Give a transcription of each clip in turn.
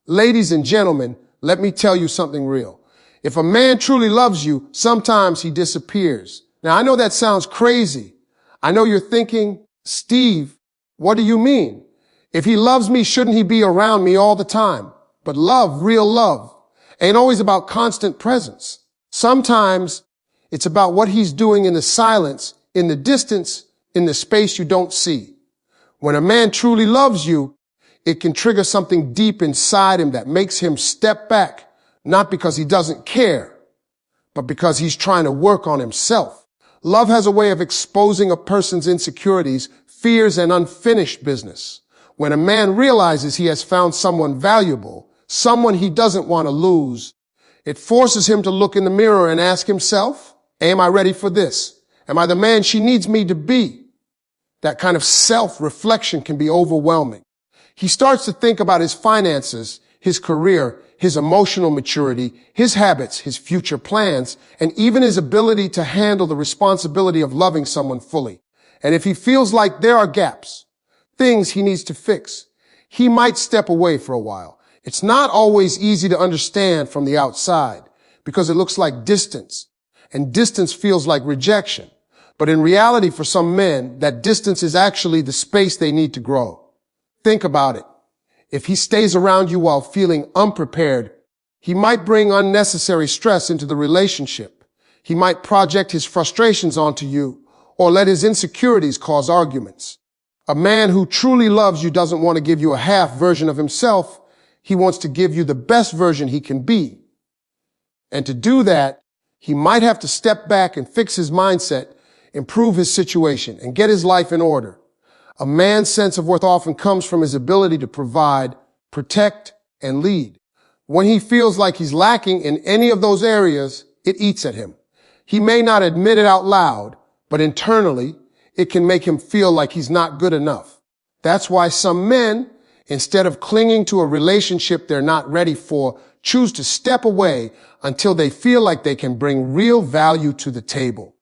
Ladies and gentlemen, let me tell you something real. If a man truly loves you, sometimes he disappears. Now, I know that sounds crazy. I know you're thinking, Steve, what do you mean? If he loves me, shouldn't he be around me all the time? But love, real love, ain't always about constant presence. Sometimes it's about what he's doing in the silence, in the distance, in the space you don't see. When a man truly loves you, it can trigger something deep inside him that makes him step back, not because he doesn't care, but because he's trying to work on himself. Love has a way of exposing a person's insecurities, fears, and unfinished business. When a man realizes he has found someone valuable, someone he doesn't want to lose, it forces him to look in the mirror and ask himself, am I ready for this? Am I the man she needs me to be? That kind of self-reflection can be overwhelming. He starts to think about his finances, his career, his emotional maturity, his habits, his future plans, and even his ability to handle the responsibility of loving someone fully. And if he feels like there are gaps, things he needs to fix, he might step away for a while. It's not always easy to understand from the outside because it looks like distance, and distance feels like rejection. But in reality, for some men, that distance is actually the space they need to grow. Think about it. If he stays around you while feeling unprepared, he might bring unnecessary stress into the relationship. He might project his frustrations onto you or let his insecurities cause arguments. A man who truly loves you doesn't want to give you a half version of himself. He wants to give you the best version he can be. And to do that, he might have to step back and fix his mindset, improve his situation, and get his life in order. A man's sense of worth often comes from his ability to provide, protect, and lead. When he feels like he's lacking in any of those areas, it eats at him. He may not admit it out loud, but internally, it can make him feel like he's not good enough. That's why some men, instead of clinging to a relationship they're not ready for, choose to step away until they feel like they can bring real value to the table.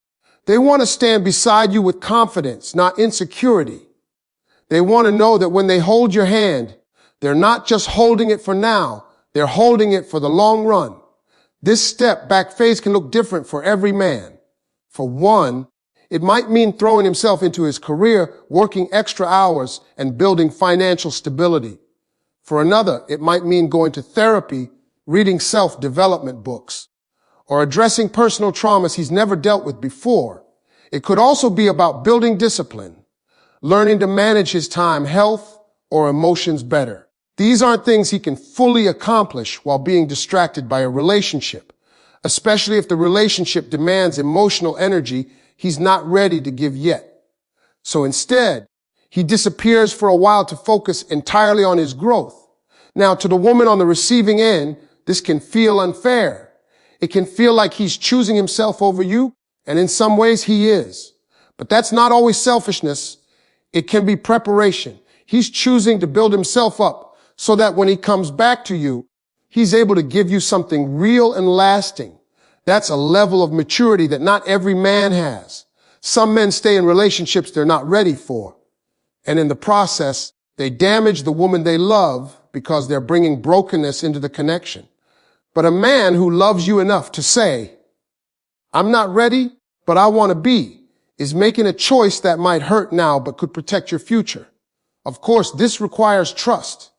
They want to stand beside you with confidence, not insecurity. They want to know that when they hold your hand, they're not just holding it for now, they're holding it for the long run. This step back phase can look different for every man. For one, it might mean throwing himself into his career, working extra hours, and building financial stability. For another, it might mean going to therapy, reading self-development books, or addressing personal traumas he's never dealt with before. It could also be about building discipline, learning to manage his time, health, or emotions better. These aren't things he can fully accomplish while being distracted by a relationship, especially if the relationship demands emotional energy he's not ready to give yet. So instead, he disappears for a while to focus entirely on his growth. Now, to the woman on the receiving end, this can feel unfair. It can feel like he's choosing himself over you, and in some ways he is. But that's not always selfishness. It can be preparation. He's choosing to build himself up so that when he comes back to you, he's able to give you something real and lasting. That's a level of maturity that not every man has. Some men stay in relationships they're not ready for. And in the process, they damage the woman they love because they're bringing brokenness into the connection. But a man who loves you enough to say, I'm not ready, but I want to be, is making a choice that might hurt now but could protect your future. Of course, this requires trust.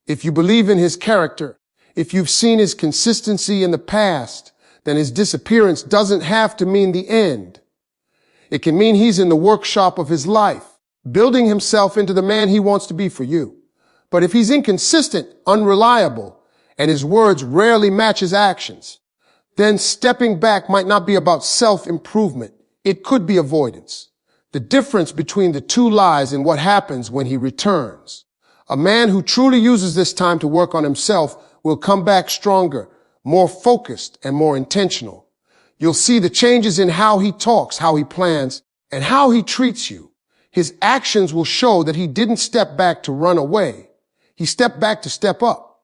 If you believe in his character, if you've seen his consistency in the past, then his disappearance doesn't have to mean the end. It can mean he's in the workshop of his life, building himself into the man he wants to be for you. But if he's inconsistent, unreliable, and his words rarely match his actions, then stepping back might not be about self-improvement. It could be avoidance. The difference between the two lies in what happens when he returns. A man who truly uses this time to work on himself will come back stronger, more focused, and more intentional. You'll see the changes in how he talks, how he plans, and how he treats you. His actions will show that he didn't step back to run away. He stepped back to step up.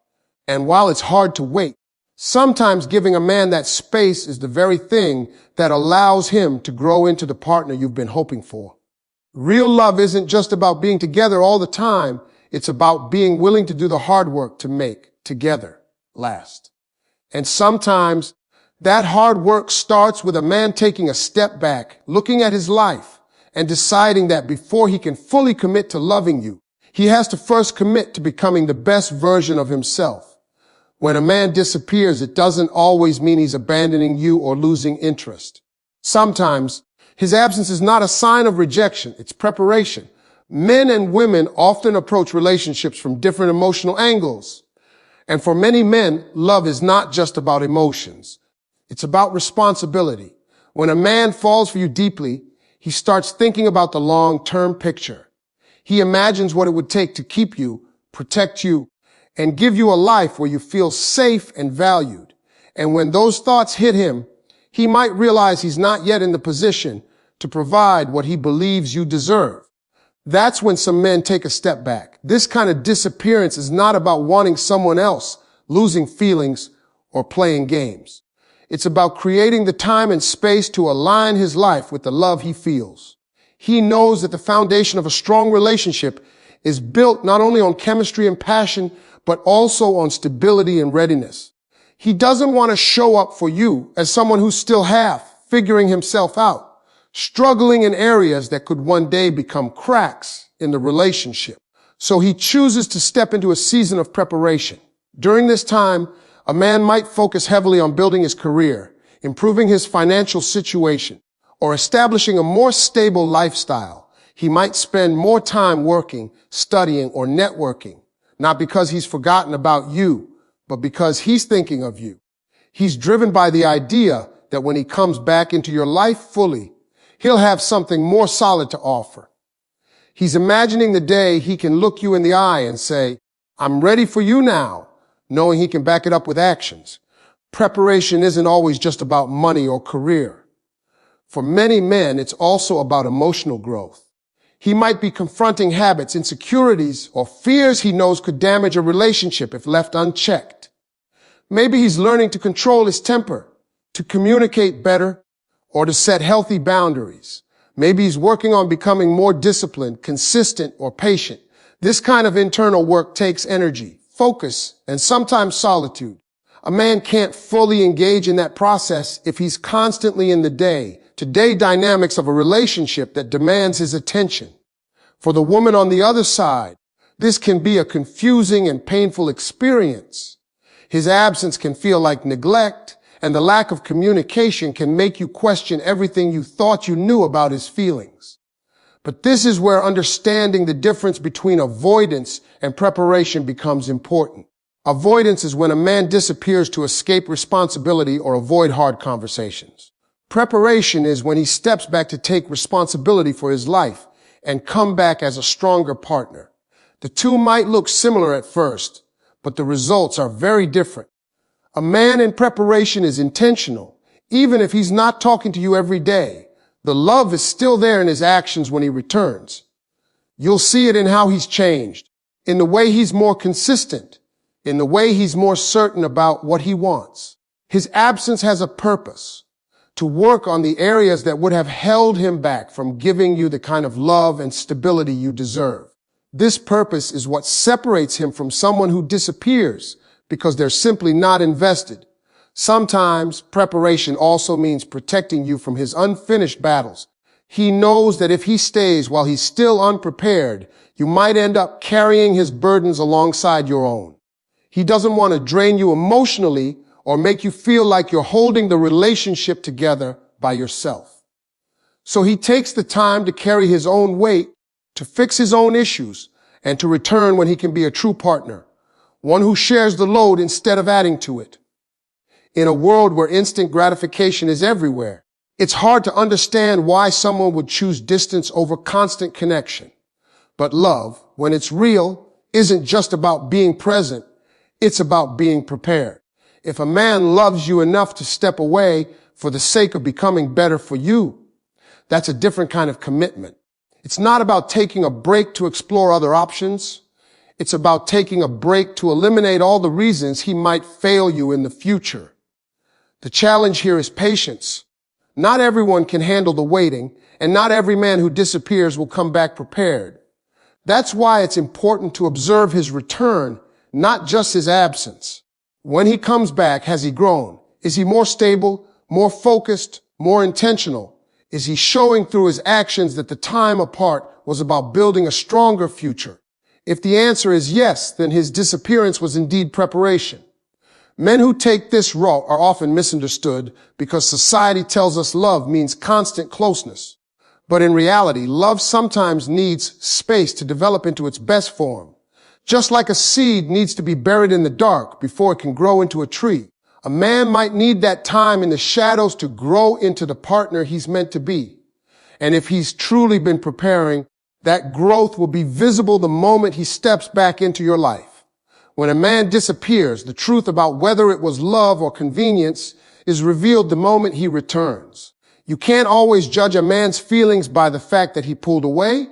And while it's hard to wait, sometimes giving a man that space is the very thing that allows him to grow into the partner you've been hoping for. Real love isn't just about being together all the time. It's about being willing to do the hard work to make together last. And sometimes that hard work starts with a man taking a step back, looking at his life, and deciding that before he can fully commit to loving you, he has to first commit to becoming the best version of himself. When a man disappears, it doesn't always mean he's abandoning you or losing interest. Sometimes his absence is not a sign of rejection, it's preparation. Men and women often approach relationships from different emotional angles. And for many men, love is not just about emotions. It's about responsibility. When a man falls for you deeply, he starts thinking about the long-term picture. He imagines what it would take to keep you, protect you, and give you a life where you feel safe and valued. And when those thoughts hit him, he might realize he's not yet in the position to provide what he believes you deserve. That's when some men take a step back. This kind of disappearance is not about wanting someone else, losing feelings, or playing games. It's about creating the time and space to align his life with the love he feels. He knows that the foundation of a strong relationship is built not only on chemistry and passion, but also on stability and readiness. He doesn't want to show up for you as someone who's still half figuring himself out, struggling in areas that could one day become cracks in the relationship. So he chooses to step into a season of preparation. During this time, a man might focus heavily on building his career, improving his financial situation, or establishing a more stable lifestyle. He might spend more time working, studying, or networking, not because he's forgotten about you, but because he's thinking of you. He's driven by the idea that when he comes back into your life fully, he'll have something more solid to offer. He's imagining the day he can look you in the eye and say, "I'm ready for you now," knowing he can back it up with actions. Preparation isn't always just about money or career. For many men, it's also about emotional growth. He might be confronting habits, insecurities, or fears he knows could damage a relationship if left unchecked. Maybe he's learning to control his temper, to communicate better, or to set healthy boundaries. Maybe he's working on becoming more disciplined, consistent, or patient. This kind of internal work takes energy, focus, and sometimes solitude. A man can't fully engage in that process if he's constantly in the day-to-day dynamics of a relationship that demands his attention. For the woman on the other side, this can be a confusing and painful experience. His absence can feel like neglect, and the lack of communication can make you question everything you thought you knew about his feelings. But this is where understanding the difference between avoidance and preparation becomes important. Avoidance is when a man disappears to escape responsibility or avoid hard conversations. Preparation is when he steps back to take responsibility for his life and come back as a stronger partner. The two might look similar at first, but the results are very different. A man in preparation is intentional. Even if he's not talking to you every day, the love is still there in his actions when he returns. You'll see it in how he's changed, in the way he's more consistent, in the way he's more certain about what he wants. His absence has a purpose: to work on the areas that would have held him back from giving you the kind of love and stability you deserve. This purpose is what separates him from someone who disappears because they're simply not invested. Sometimes preparation also means protecting you from his unfinished battles. He knows that if he stays while he's still unprepared, you might end up carrying his burdens alongside your own. He doesn't want to drain you emotionally or make you feel like you're holding the relationship together by yourself. So he takes the time to carry his own weight, to fix his own issues, and to return when he can be a true partner, one who shares the load instead of adding to it. In a world where instant gratification is everywhere, it's hard to understand why someone would choose distance over constant connection. But love, when it's real, isn't just about being present. It's about being prepared. If a man loves you enough to step away for the sake of becoming better for you, that's a different kind of commitment. It's not about taking a break to explore other options. It's about taking a break to eliminate all the reasons he might fail you in the future. The challenge here is patience. Not everyone can handle the waiting, and not every man who disappears will come back prepared. That's why it's important to observe his return, not just his absence. When he comes back, has he grown? Is he more stable, more focused, more intentional? Is he showing through his actions that the time apart was about building a stronger future? If the answer is yes, then his disappearance was indeed preparation. Men who take this route are often misunderstood because society tells us love means constant closeness. But in reality, love sometimes needs space to develop into its best form. Just like a seed needs to be buried in the dark before it can grow into a tree, a man might need that time in the shadows to grow into the partner he's meant to be. And if he's truly been preparing, that growth will be visible the moment he steps back into your life. When a man disappears, the truth about whether it was love or convenience is revealed the moment he returns. You can't always judge a man's feelings by the fact that he pulled away,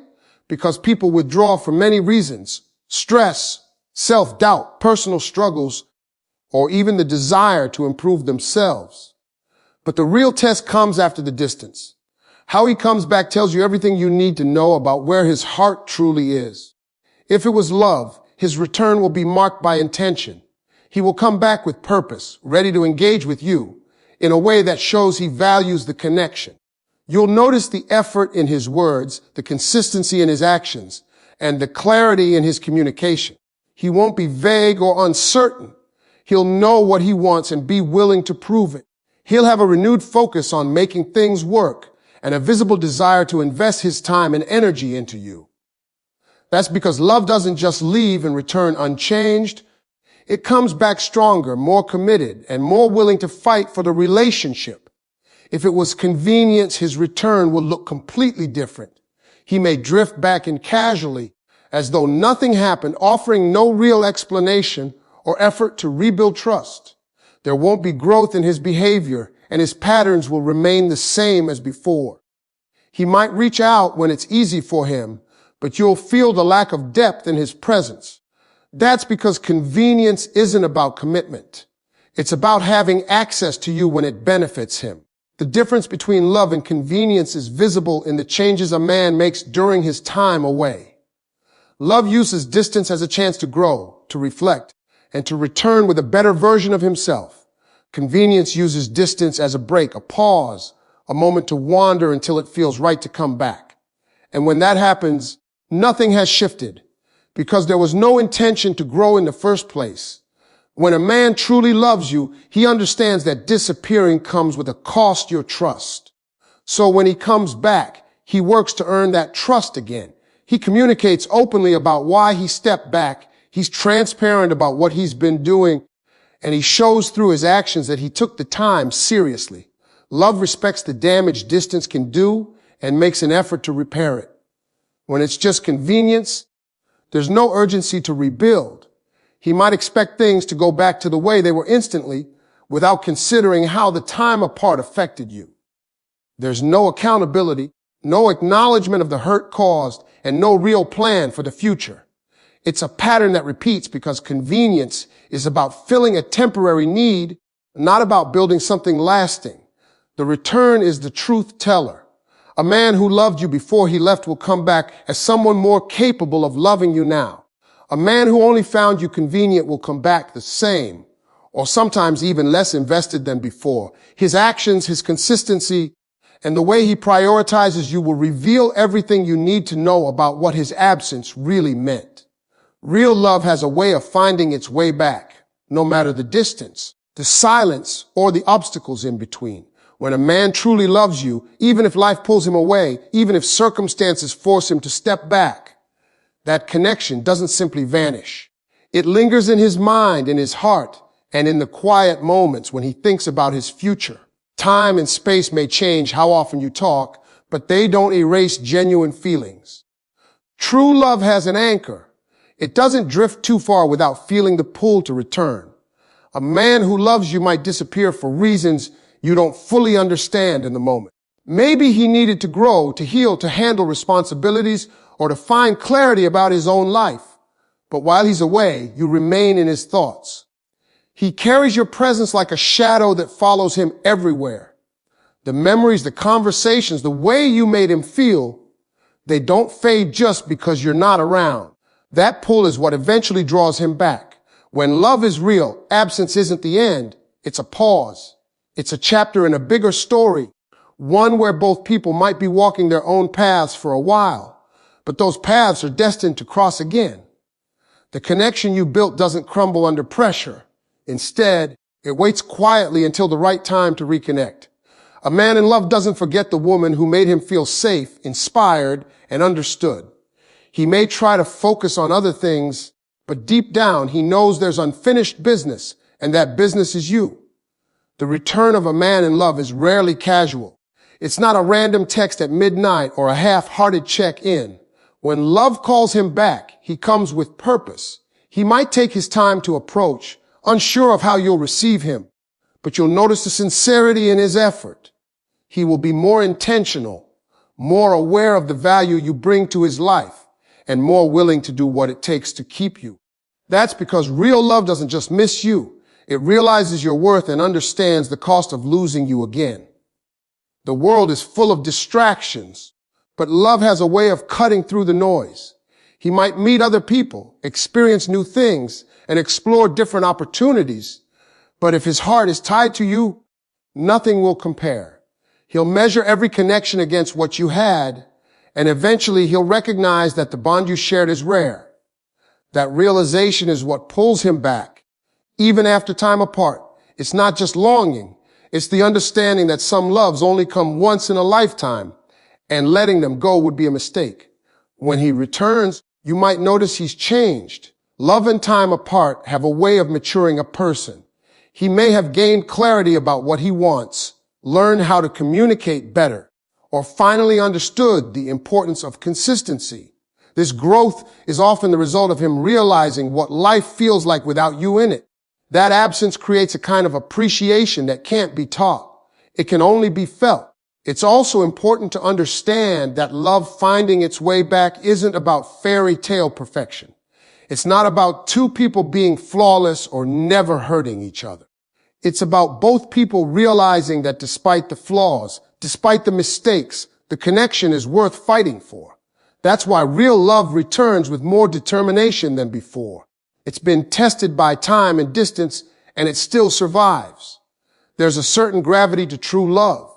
because people withdraw for many reasons: stress, self-doubt, personal struggles, or even the desire to improve themselves. But the real test comes after the distance. How he comes back tells you everything you need to know about where his heart truly is. If it was love, his return will be marked by intention. He will come back with purpose, ready to engage with you in a way that shows he values the connection. You'll notice the effort in his words, the consistency in his actions, and the clarity in his communication. He won't be vague or uncertain. He'll know what he wants and be willing to prove it. He'll have a renewed focus on making things work and a visible desire to invest his time and energy into you. That's because love doesn't just leave and return unchanged. It comes back stronger, more committed, and more willing to fight for the relationship. If it was convenience, his return will look completely different. He may drift back in casually, as though nothing happened, offering no real explanation or effort to rebuild trust. There won't be growth in his behavior, and his patterns will remain the same as before. He might reach out when it's easy for him, but you'll feel the lack of depth in his presence. That's because convenience isn't about commitment. It's about having access to you when it benefits him. The difference between love and convenience is visible in the changes a man makes during his time away. Love uses distance as a chance to grow, to reflect, and to return with a better version of himself. Convenience uses distance as a break, a pause, a moment to wander until it feels right to come back. And when that happens, nothing has shifted, because there was no intention to grow in the first place. When a man truly loves you, he understands that disappearing comes with a cost your trust. So when he comes back, he works to earn that trust again. He communicates openly about why he stepped back. He's transparent about what he's been doing, and he shows through his actions that he took the time seriously. Love respects the damage distance can do and makes an effort to repair it. When it's just convenience, there's no urgency to rebuild. He might expect things to go back to the way they were instantly without considering how the time apart affected you. There's no accountability, no acknowledgement of the hurt caused, and no real plan for the future. It's a pattern that repeats because convenience is about filling a temporary need, not about building something lasting. The return is the truth teller. A man who loved you before he left will come back as someone more capable of loving you now. A man who only found you convenient will come back the same, or sometimes even less invested than before. His actions, his consistency, and the way he prioritizes you will reveal everything you need to know about what his absence really meant. Real love has a way of finding its way back, no matter the distance, the silence, or the obstacles in between. When a man truly loves you, even if life pulls him away, even if circumstances force him to step back, that connection doesn't simply vanish. It lingers in his mind, in his heart, and in the quiet moments when he thinks about his future. Time and space may change how often you talk, but they don't erase genuine feelings. True love has an anchor. It doesn't drift too far without feeling the pull to return. A man who loves you might disappear for reasons you don't fully understand in the moment. Maybe he needed to grow, to heal, to handle responsibilities, or to find clarity about his own life. But while he's away, you remain in his thoughts. He carries your presence like a shadow that follows him everywhere. The memories, the conversations, the way you made him feel, they don't fade just because you're not around. That pull is what eventually draws him back. When love is real, absence isn't the end. It's a pause. It's a chapter in a bigger story, one where both people might be walking their own paths for a while, but those paths are destined to cross again. The connection you built doesn't crumble under pressure. Instead, it waits quietly until the right time to reconnect. A man in love doesn't forget the woman who made him feel safe, inspired, and understood. He may try to focus on other things, but deep down he knows there's unfinished business, and that business is you. The return of a man in love is rarely casual. It's not a random text at midnight or a half-hearted check-in. When love calls him back, he comes with purpose. He might take his time to approach, unsure of how you'll receive him, but you'll notice the sincerity in his effort. He will be more intentional, more aware of the value you bring to his life, and more willing to do what it takes to keep you. That's because real love doesn't just miss you. It realizes your worth and understands the cost of losing you again. The world is full of distractions, but love has a way of cutting through the noise. He might meet other people, experience new things, and explore different opportunities, but if his heart is tied to you, nothing will compare. He'll measure every connection against what you had, and eventually he'll recognize that the bond you shared is rare. That realization is what pulls him back. Even after time apart, it's not just longing. It's the understanding that some loves only come once in a lifetime, and letting them go would be a mistake. When he returns, you might notice he's changed. Love and time apart have a way of maturing a person. He may have gained clarity about what he wants, learned how to communicate better, or finally understood the importance of consistency. This growth is often the result of him realizing what life feels like without you in it. That absence creates a kind of appreciation that can't be taught. It can only be felt. It's also important to understand that love finding its way back isn't about fairy tale perfection. It's not about two people being flawless or never hurting each other. It's about both people realizing that despite the flaws, despite the mistakes, the connection is worth fighting for. That's why real love returns with more determination than before. It's been tested by time and distance, and it still survives. There's a certain gravity to true love.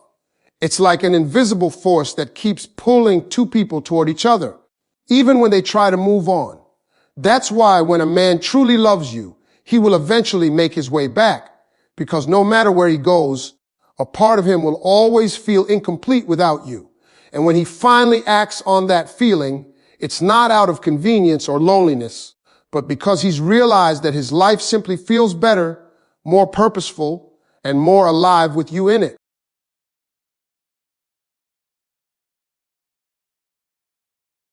It's like an invisible force that keeps pulling two people toward each other, even when they try to move on. That's why when a man truly loves you, he will eventually make his way back, because no matter where he goes, a part of him will always feel incomplete without you. And when he finally acts on that feeling, it's not out of convenience or loneliness, but because he's realized that his life simply feels better, more purposeful, and more alive with you in it.